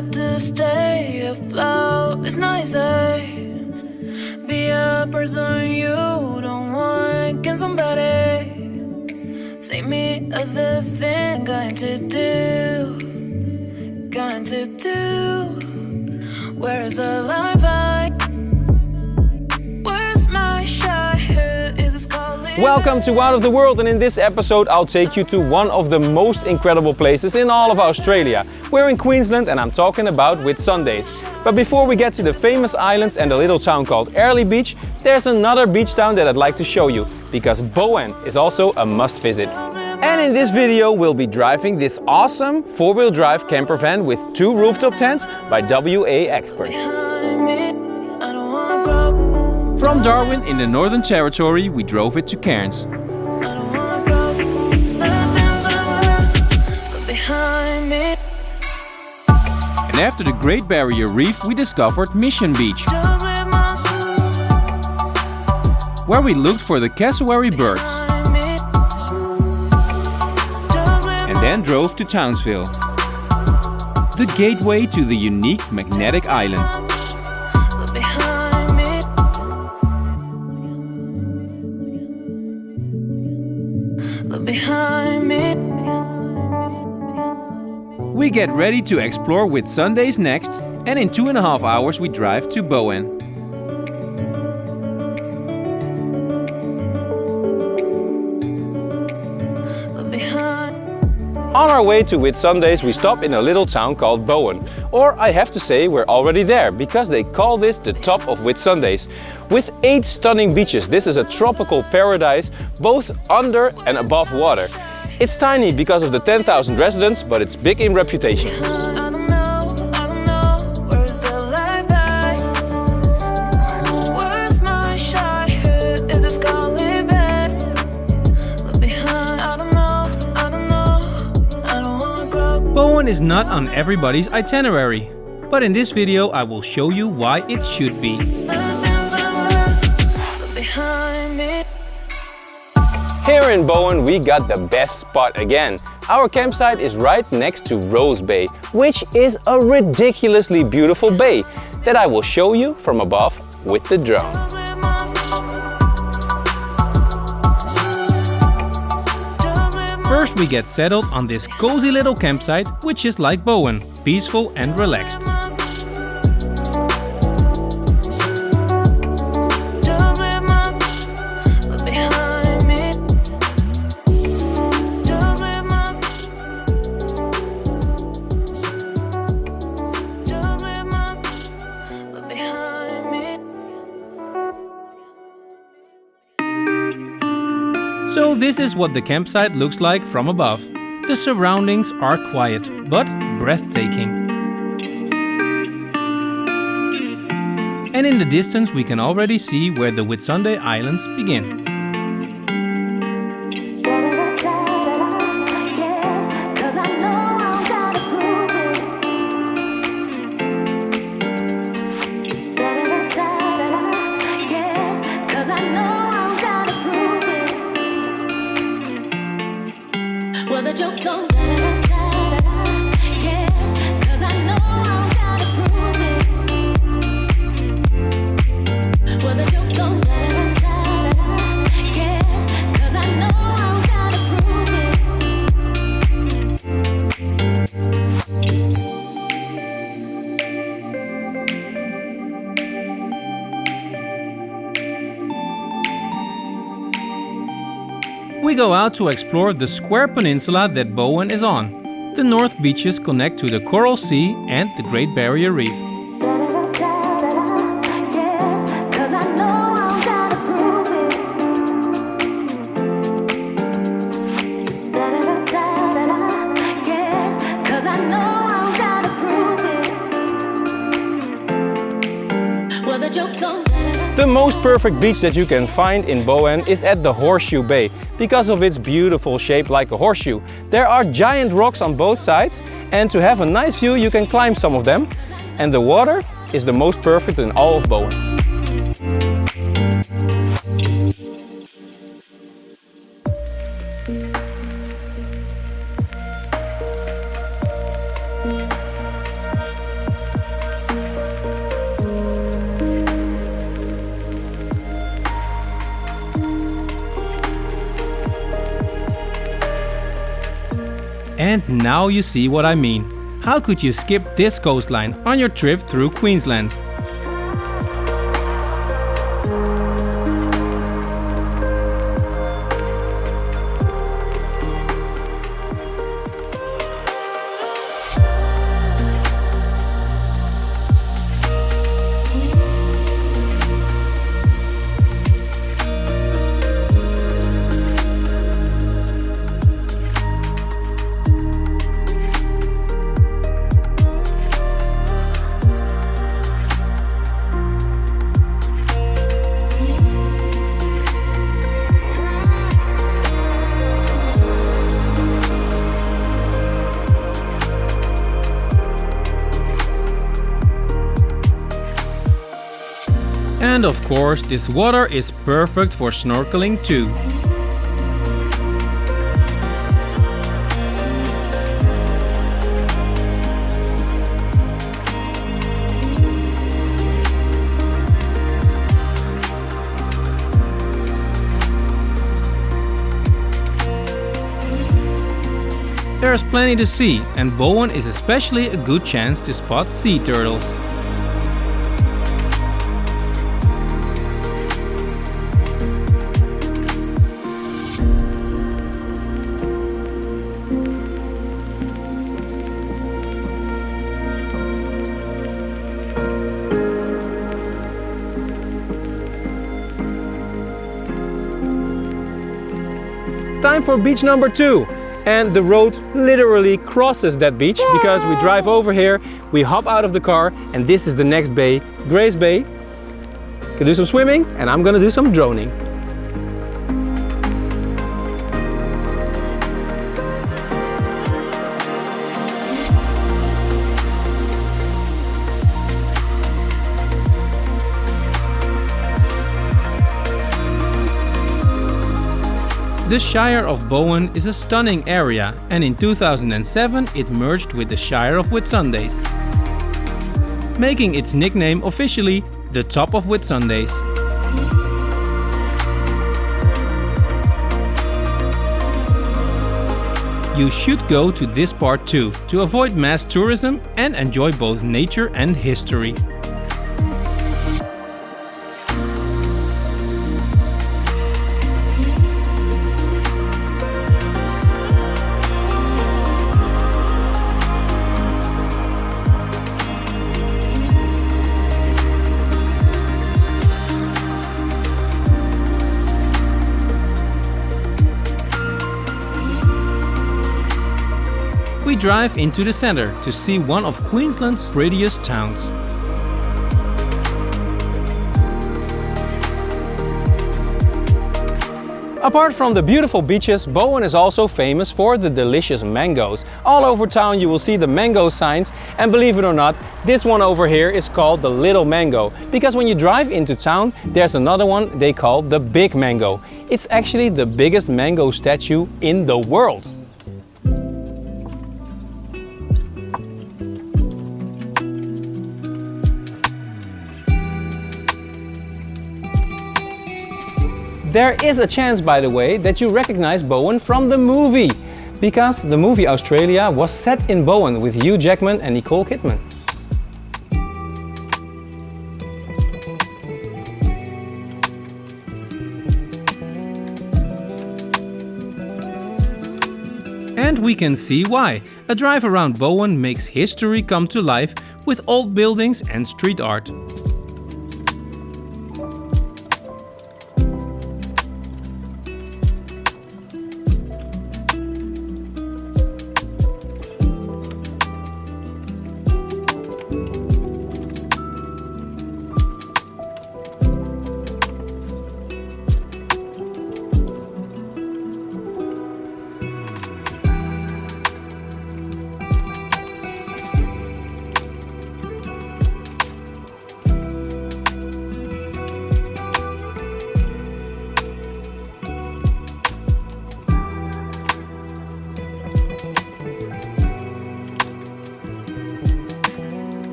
have to stay afloat. It's not easy. Be a person you don't want. Can somebody take me other thing? Going to do. Where's the life I? Where's my shy? Is this calling? Welcome to Out of the World, and in this episode I'll take you to one of the most incredible places in all of Australia. We're in Queensland and I'm talking about Whitsundays. But before we get to the famous islands and the little town called Airlie Beach, there's another beach town that I'd like to show you, because Bowen is also a must visit. And in this video we'll be driving this awesome four-wheel drive camper van with 2 rooftop tents by WA experts. From Darwin in the Northern Territory we drove it to Cairns. And after the Great Barrier Reef we discovered Mission Beach, where we looked for the cassowary birds. Then drove to Townsville, the gateway to the unique magnetic island. We get ready to explore Whitsundays next, and in 2.5 hours we drive to Bowen. On our way to Whitsundays we stop in a little town called Bowen. Or I have to say we're already there, because they call this the top of Whitsundays. With 8 stunning beaches, this is a tropical paradise, both under and above water. It's tiny because of the 10,000 residents, but it's big in reputation. Bowen is not on everybody's itinerary, but in this video I will show you why it should be. Here in Bowen we got the best spot again. Our campsite is right next to Rose Bay, which is a ridiculously beautiful bay that I will show you from above with the drone. First we get settled on this cozy little campsite, which is like Bowen, peaceful and relaxed. So this is what the campsite looks like from above. The surroundings are quiet, but breathtaking. And in the distance we can already see where the Whitsunday Islands begin. We go out to explore the square peninsula that Bowen is on. The north beaches connect to the Coral Sea and the Great Barrier Reef. The most perfect beach that you can find in Bowen is at the Horseshoe Bay, because of its beautiful shape like a horseshoe. There are giant rocks on both sides, and to have a nice view you can climb some of them. And the water is the most perfect in all of Bowen. And now you see what I mean. How could you skip this coastline on your trip through Queensland? And of course, this water is perfect for snorkeling too. There's plenty to see, and Bowen is especially a good chance to spot sea turtles. Time for beach number 2. And the road literally crosses that beach because we drive over here, we hop out of the car, and this is the next bay, Grace Bay. Can do some swimming, and I'm gonna do some droning. The Shire of Bowen is a stunning area, and in 2007 it merged with the Shire of Whitsundays, making its nickname officially the Top of Whitsundays. You should go to this part too, to avoid mass tourism and enjoy both nature and history. We drive into the center to see one of Queensland's prettiest towns. Apart from the beautiful beaches, Bowen is also famous for the delicious mangoes. All over town you will see the mango signs, and believe it or not, this one over here is called the Little Mango, because when you drive into town there's another one they call the Big Mango. It's actually the biggest mango statue in the world. There is a chance, by the way, that you recognize Bowen from the movie, because the movie Australia was set in Bowen with Hugh Jackman and Nicole Kidman. And we can see why. A drive around Bowen makes history come to life with old buildings and street art.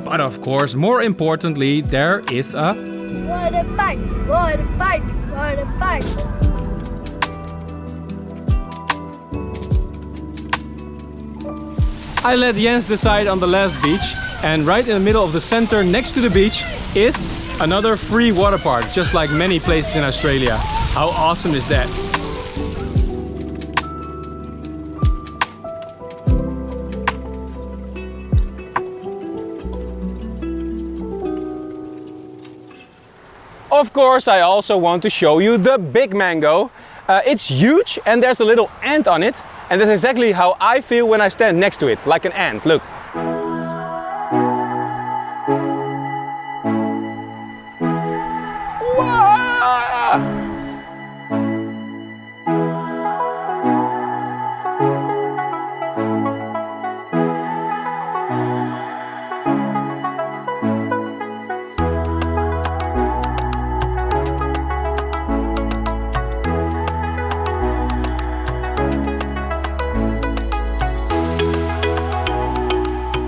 But of course, more importantly, there is a water bike, water bike, water bike. I let Jens decide on the last beach, and right in the middle of the center next to the beach is another free water park, just like many places in Australia. How awesome is that? Of course, I also want to show you the big mango. It's huge and there's a little ant on it. And that's exactly how I feel when I stand next to it, like an ant. Look. Whoa!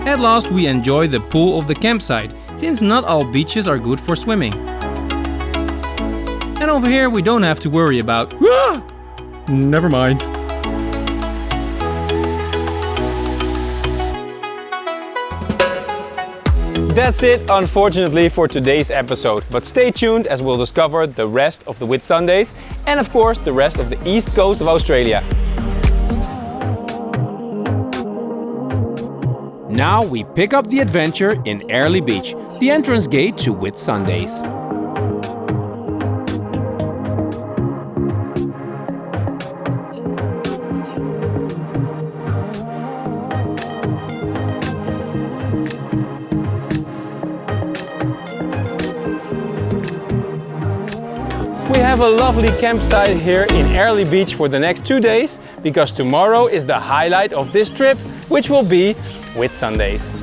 At last we enjoy the pool of the campsite, since not all beaches are good for swimming. And over here we don't have to worry about... Ah! Never mind. That's it, unfortunately, for today's episode. But stay tuned as we'll discover the rest of the Whitsundays and of course the rest of the east coast of Australia. Now we pick up the adventure in Airlie Beach, the entrance gate to Whitsundays. We have a lovely campsite here in Airlie Beach for the next 2 days, because tomorrow is the highlight of this trip, which will be Whitsundays.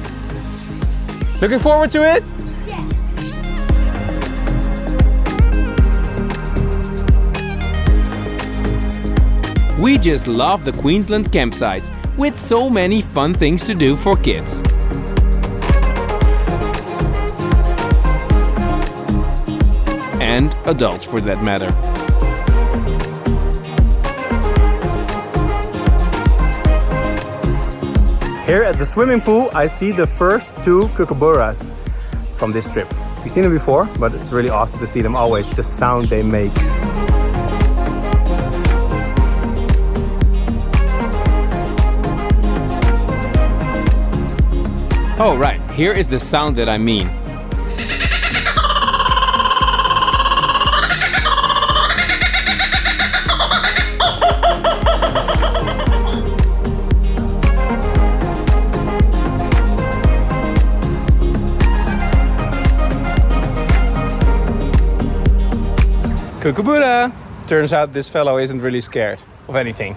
Looking forward to it? Yeah. We just love the Queensland campsites, with so many fun things to do for kids. And adults for that matter. Here at the swimming pool I see the first 2 kookaburras from this trip. We've seen them before, but it's really awesome to see them always, the sound they make. Oh right, here is the sound that I mean. Kookaburra! Turns out this fellow isn't really scared of anything.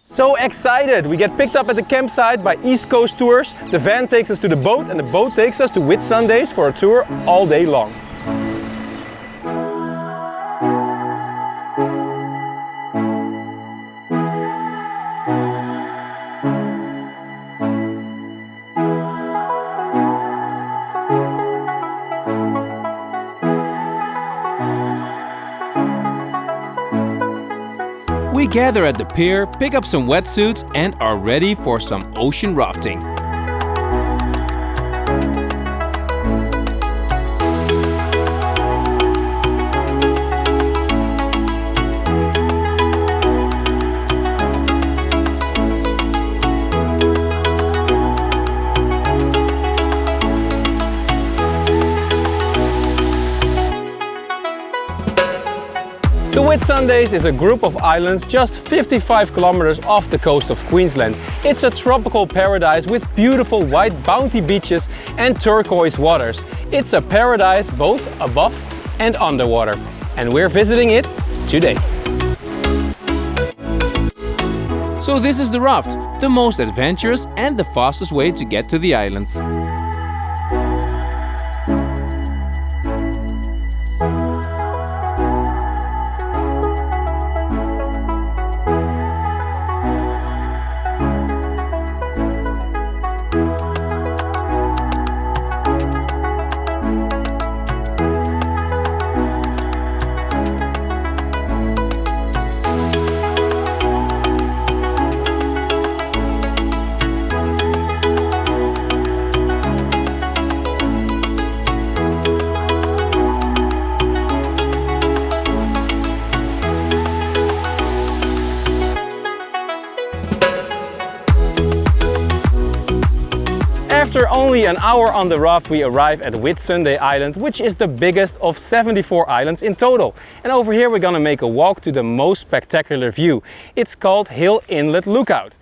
So excited! We get picked up at the campsite by East Coast Tours. The van takes us to the boat and the boat takes us to Whitsundays for a tour all day long. We gather at the pier, pick up some wetsuits and are ready for some ocean rafting. The Whitsundays is a group of islands just 55 kilometers off the coast of Queensland. It's a tropical paradise with beautiful white bounty beaches and turquoise waters. It's a paradise both above and underwater. And we're visiting it today. So this is the raft, the most adventurous and the fastest way to get to the islands. After only an hour on the raft, we arrive at Whitsunday Island, which is the biggest of 74 islands in total. And over here we're gonna make a walk to the most spectacular view. It's called Hill Inlet Lookout.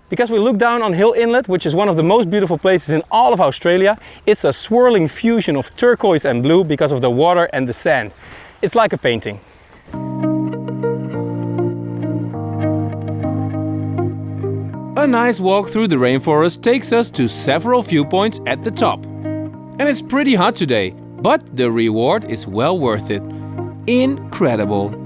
Because we look down on Hill Inlet, which is one of the most beautiful places in all of Australia, it's a swirling fusion of turquoise and blue because of the water and the sand. It's like a painting. A nice walk through the rainforest takes us to several viewpoints at the top. And it's pretty hot today, but the reward is well worth it. Incredible!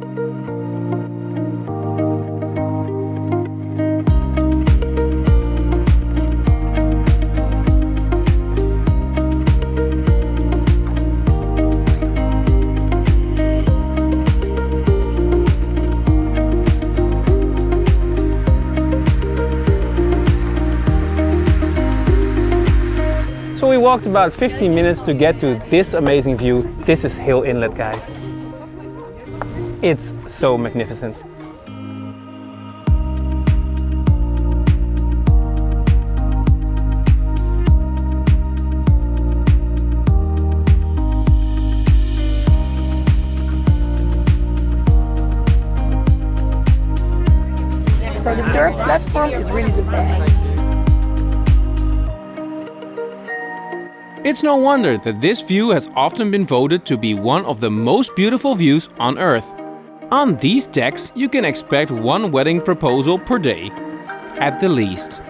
So we walked about 15 minutes to get to this amazing view. This is Hill Inlet, guys. It's so magnificent. So the dirt platform is really the best. It's no wonder that this view has often been voted to be one of the most beautiful views on Earth. On these decks, you can expect one wedding proposal per day, at the least.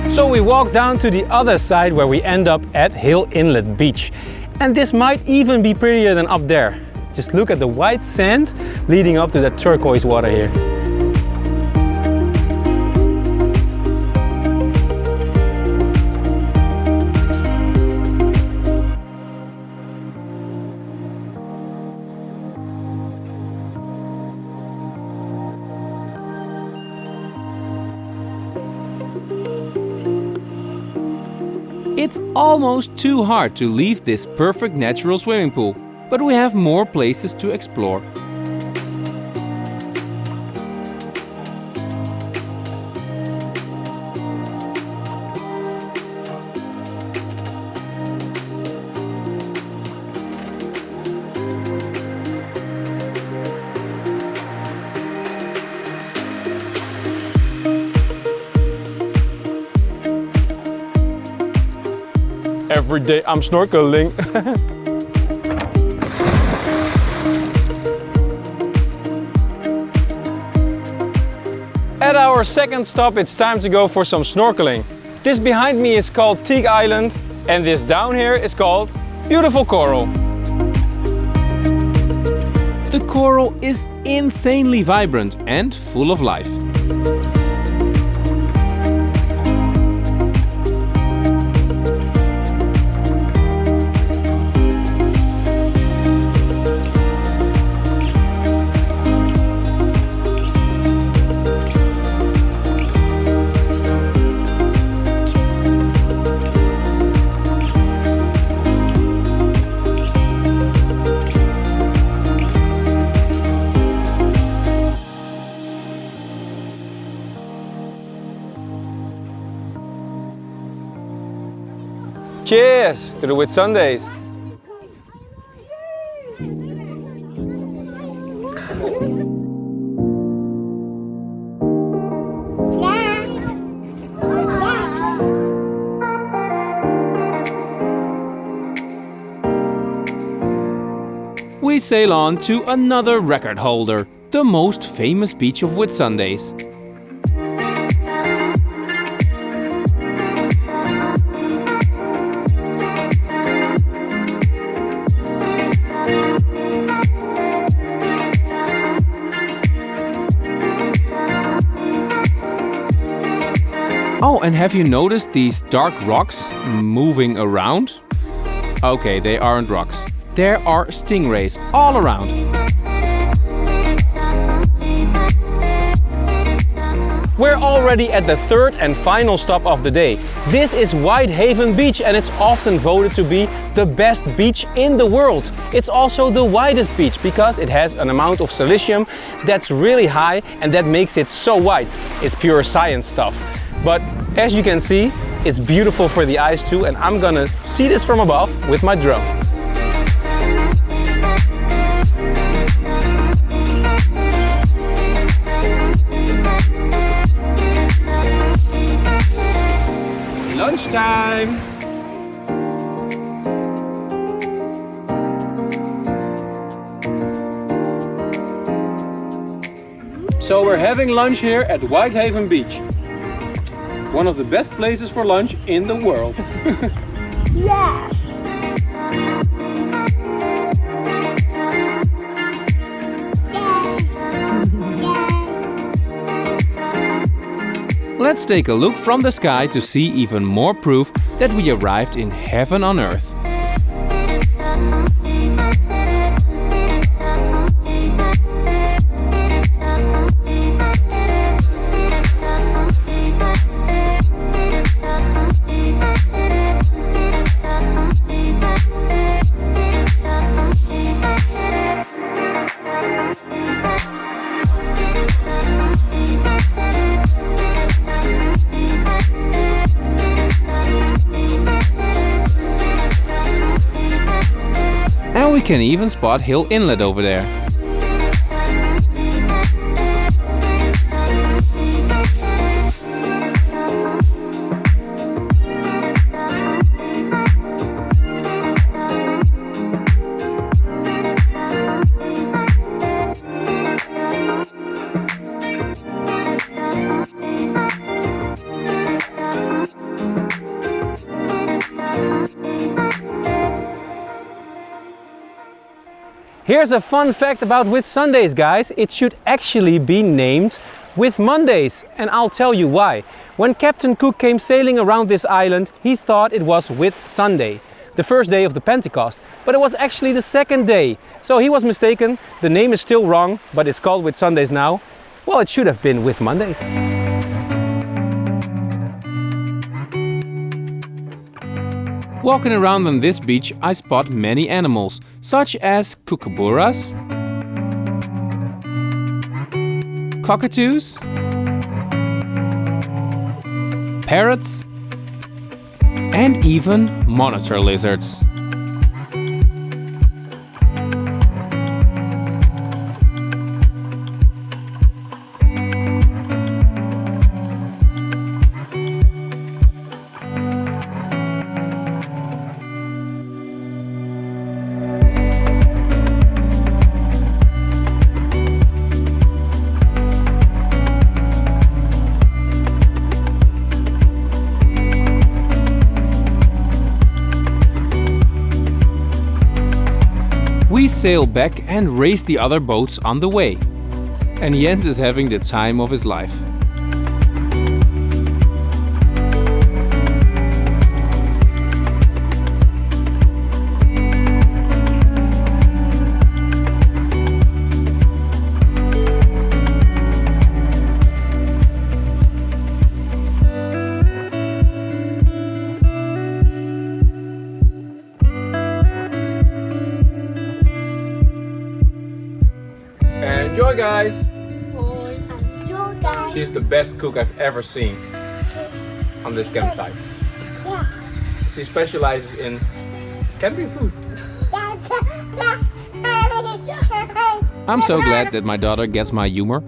So we walk down to the other side where we end up at Hill Inlet Beach. And this might even be prettier than up there. Just look at the white sand leading up to that turquoise water here. It's almost too hard to leave this perfect natural swimming pool, but we have more places to explore. Every day I'm snorkeling. At our second stop, it's time to go for some snorkeling. This behind me is called Teak Island, and this down here is called Beautiful Coral. The coral is insanely vibrant and full of life. Cheers to the Whitsundays! We sail on to another record holder, the most famous beach of Whitsundays. Oh, and have you noticed these dark rocks moving around? Okay, they aren't rocks. there are stingrays all around. We're already at the third and final stop of the day. This is Whitehaven Beach and it's often voted to be the best beach in the world. It's also the widest beach because it has an amount of silicium that's really high and that makes it so white. It's pure science stuff. But as you can see, it's beautiful for the eyes too, and I'm gonna see this from above with my drone. Lunchtime! So we're having lunch here at Whitehaven Beach. One of the best places for lunch in the world. Yes. Let's take a look from the sky to see even more proof that we arrived in heaven on earth. And we can even spot Hill Inlet over there. Here's a fun fact about Whitsundays, guys. It should actually be named Whitmondays, and I'll tell you why. When Captain Cook came sailing around this island, he thought it was Whitsunday, the first day of the Pentecost, but it was actually the second day. So he was mistaken. The name is still wrong, but it's called Whitsundays now. Well, it should have been Whitmondays. Walking around on this beach, I spot many animals, such as kookaburras, cockatoos, parrots, and even monitor lizards. We sail back and race the other boats on the way. And Jens is having the time of his life. Enjoy, guys! Enjoy, guys. She's the best cook I've ever seen on this campsite. Yeah. She specializes in camping food. I'm so glad that my daughter gets my humor.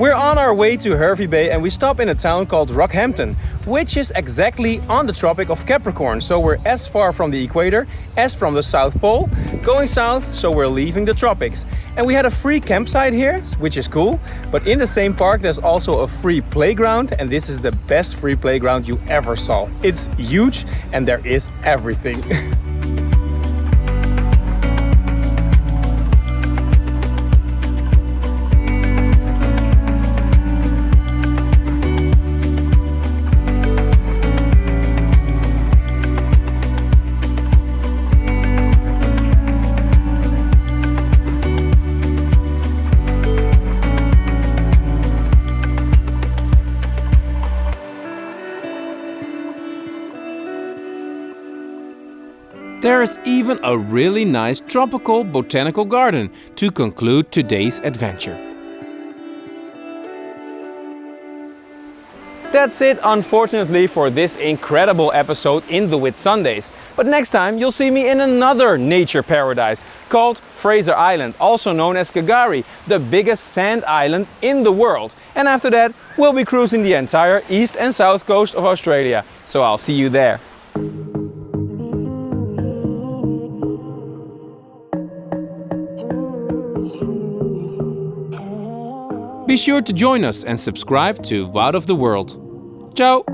We're on our our way to Hervey Bay and we stop in a town called Rockhampton, which is exactly on the Tropic of Capricorn. So we're as far from the equator as from the South Pole, going south, so we're leaving the tropics. And we had a free campsite here, which is cool, but in the same park there's also a free playground, and this is the best free playground you ever saw. It's huge and there is everything. There is even a really nice tropical botanical garden to conclude today's adventure. That's it, unfortunately, for this incredible episode in the Whitsundays. But next time you'll see me in another nature paradise called Fraser Island, also known as Kagari, the biggest sand island in the world. And after that, we'll be cruising the entire east and south coast of Australia. So I'll see you there. Be sure to join us and subscribe to Wout of the World. Ciao!